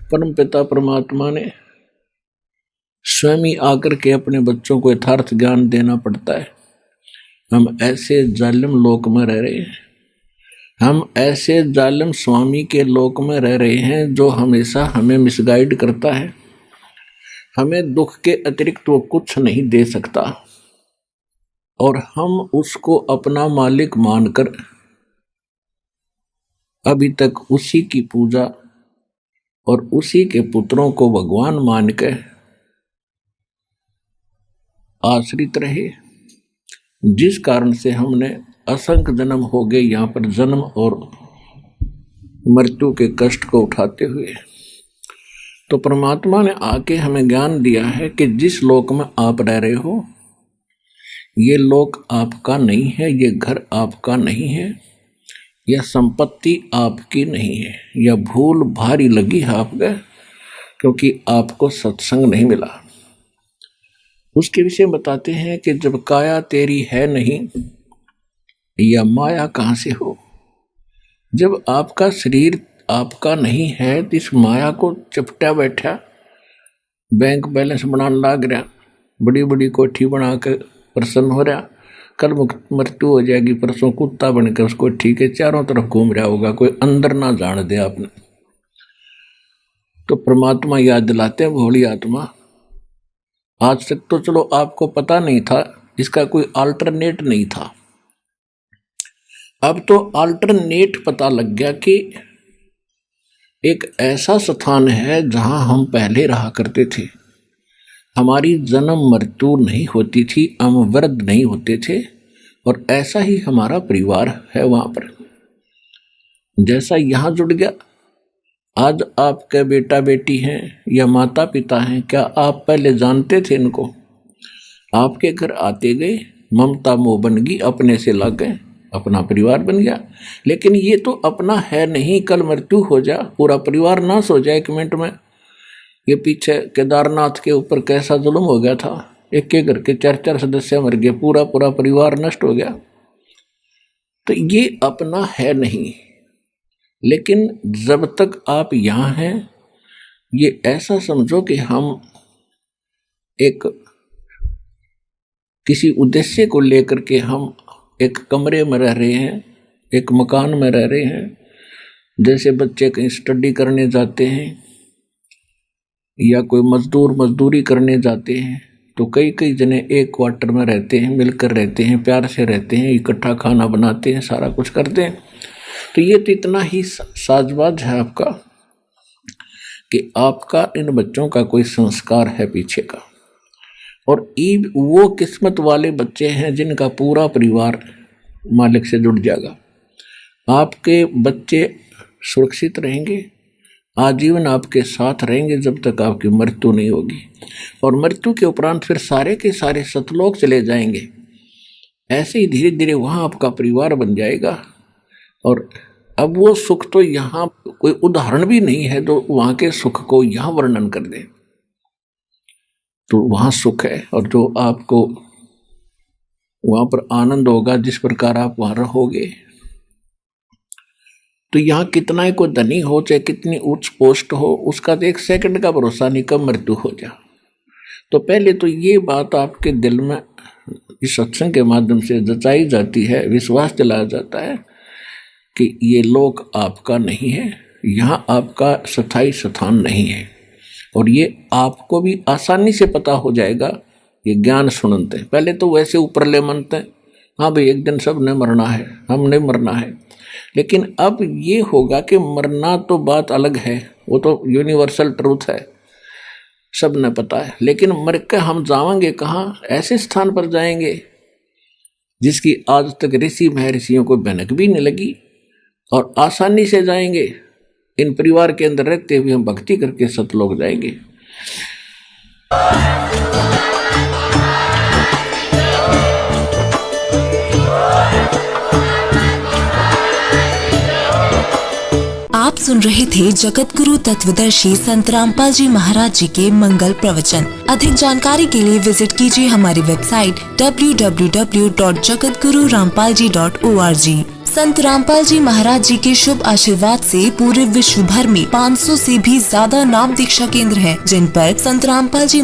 परम पिता परमात्मा ने स्वयं ही आकर के अपने बच्चों को यथार्थ ज्ञान देना पड़ता है। हम ऐसे जालिम लोक में रह रहे हैं, हम ऐसे जालिम स्वामी के लोक में रह रहे हैं जो हमेशा हमें मिसगाइड करता है। हमें दुख के अतिरिक्त वो कुछ नहीं दे सकता और हम उसको अपना मालिक मानकर अभी तक उसी की पूजा और उसी के पुत्रों को भगवान मान के आश्रित रहे, जिस कारण से हमने असंख्य जन्म हो गए यहाँ पर जन्म और मृत्यु के कष्ट को उठाते हुए। तो परमात्मा ने आके हमें ज्ञान दिया है कि जिस लोक में आप रह रहे हो ये लोक आपका नहीं है, ये घर आपका नहीं है, यह संपत्ति आपकी नहीं है। यह भूल भारी लगी है आपको क्योंकि आपको सत्संग नहीं मिला। उसके विषय बताते हैं कि जब काया तेरी है नहीं या माया कहाँ से हो। जब आपका शरीर आपका नहीं है तो इस माया को चपटा बैठा बैंक बैलेंस बनाने लग रहा, बड़ी बड़ी कोठी बना कर प्रसन्न हो रहा, कल मृत्यु हो जाएगी, परसों कुत्ता बनकर उसको ठीक है चारों तरफ घूम रहा होगा, कोई अंदर ना जान दे आपने। तो परमात्मा याद दिलाते हैं, भोली आत्मा आज तक तो चलो आपको पता नहीं था, इसका कोई अल्टरनेट नहीं था, अब तो अल्टरनेट पता लग गया कि एक ऐसा स्थान है जहां हम पहले रहा करते थे। हमारी जन्म मृत्यु नहीं होती थी, हम वृद्ध नहीं होते थे और ऐसा ही हमारा परिवार है वहां पर। जैसा यहां जुड़ गया, आज आपके बेटा बेटी हैं या माता पिता हैं, क्या आप पहले जानते थे इनको? आपके घर आते गए, ममता मोह बन गई, अपने से लग गए, अपना परिवार बन गया। लेकिन ये तो अपना है नहीं, कल मृत्यु हो जा पूरा परिवार नाश हो जाए 1 मिनट में। ये पीछे केदारनाथ के ऊपर कैसा जुल्म हो गया था, एक के घर के 4-4 सदस्य मर गए, पूरा पूरा परिवार नष्ट हो गया। तो ये अपना है नहीं। लेकिन जब तक आप यहाँ हैं ये ऐसा समझो कि हम एक किसी उद्देश्य को लेकर के हम एक कमरे में रह रहे हैं, एक मकान में रह रहे हैं। जैसे बच्चे कहीं स्टडी करने जाते हैं या कोई मजदूर मजदूरी करने जाते हैं तो कई कई जने एक क्वार्टर में रहते हैं, मिलकर रहते हैं, प्यार से रहते हैं, इकट्ठा खाना बनाते हैं, सारा कुछ करते हैं। तो ये तो इतना ही साजबाज है आपका कि आपका इन बच्चों का कोई संस्कार है पीछे का। और वो किस्मत वाले बच्चे हैं जिनका पूरा परिवार मालिक से जुड़ जाएगा। आपके बच्चे सुरक्षित रहेंगे, आजीवन आपके साथ रहेंगे जब तक आपकी मृत्यु नहीं होगी। और मृत्यु के उपरांत फिर सारे के सारे सतलोक चले जाएंगे। ऐसे ही धीरे धीरे वहाँ आपका परिवार बन जाएगा। और अब वो सुख तो यहाँ कोई उदाहरण भी नहीं है जो वहाँ के सुख को यहाँ वर्णन कर दे। तो वहाँ सुख है और जो आपको वहाँ पर आनंद होगा जिस प्रकार आप वहाँ रहोगे। तो यहाँ कितना ही कोई धनी हो चाहे कितनी उच्च पोस्ट हो, उसका तो 1 सेकंड का भरोसा नहीं कब मृत्यु हो जा। तो पहले तो ये बात आपके दिल में इस सत्संग के माध्यम से जचाई जाती है, विश्वास दिलाया जाता है कि ये लोक आपका नहीं है, यहाँ आपका स्थायी स्थान नहीं है। और ये आपको भी आसानी से पता हो जाएगा ये ज्ञान सुनते। पहले तो वैसे ऊपर ले मनते, हाँ भाई एक दिन सब ने मरना है, हमने मरना है। लेकिन अब ये होगा कि मरना तो बात अलग है, वो तो यूनिवर्सल ट्रूथ है, सब ने पता है। लेकिन मर के हम जाएंगे कहाँ? ऐसे स्थान पर जाएंगे जिसकी आज तक ऋषि महर्षियों को भनक भी नहीं लगी, और आसानी से जाएंगे। इन परिवार के अंदर रहते हुए हम भक्ति करके सतलोक जाएंगे। आप सुन रहे थे जगत गुरु तत्वदर्शी संत रामपाल जी महाराज जी के मंगल प्रवचन। अधिक जानकारी के लिए विजिट कीजिए हमारी वेबसाइट www.jagatgururampalji.org। संत रामपाल जी महाराज जी के शुभ आशीर्वाद से पूरे विश्व भर में 500 से भी ज्यादा नाम दीक्षा केंद्र हैं, जिन पर संत रामपाल जी